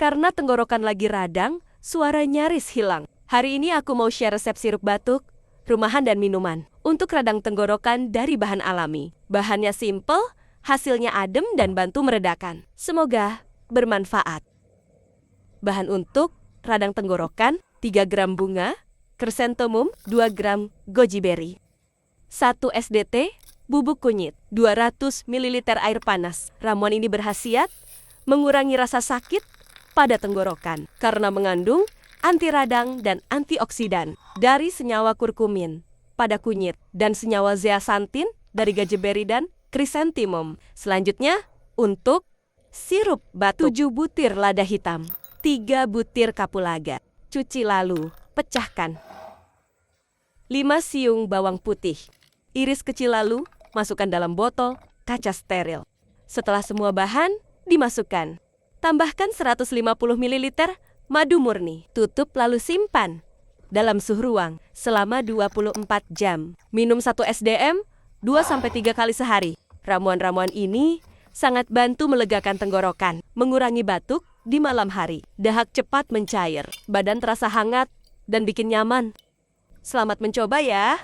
Karena tenggorokan lagi radang, suara nyaris hilang. Hari ini aku mau share resep sirup batuk, rumahan dan minuman untuk radang tenggorokan dari bahan alami. Bahannya simple, hasilnya adem dan bantu meredakan. Semoga bermanfaat. Bahan untuk radang tenggorokan, 3 gram bunga, chrysanthemum, 2 gram goji berry, 1 SDT, bubuk kunyit, 200 ml air panas. Ramuan ini berkhasiat mengurangi rasa sakit pada tenggorokan karena mengandung anti radang dan antioksidan dari senyawa kurkumin pada kunyit dan senyawa zeaxanthin dari goji berry dan chrysanthemum. Selanjutnya, untuk sirup batuk, 7 butir lada hitam, 3 butir kapulaga. Cuci lalu, pecahkan. 5 siung bawang putih. Iris kecil lalu, masukkan dalam botol kaca steril. Setelah semua bahan dimasukkan, tambahkan 150 ml madu murni. Tutup lalu simpan dalam suhu ruang selama 24 jam. Minum 1 SDM 2-3 kali sehari. Ramuan-ramuan ini sangat bantu melegakan tenggorokan, mengurangi batuk di malam hari. Dahak cepat mencair, badan terasa hangat dan bikin nyaman. Selamat mencoba ya!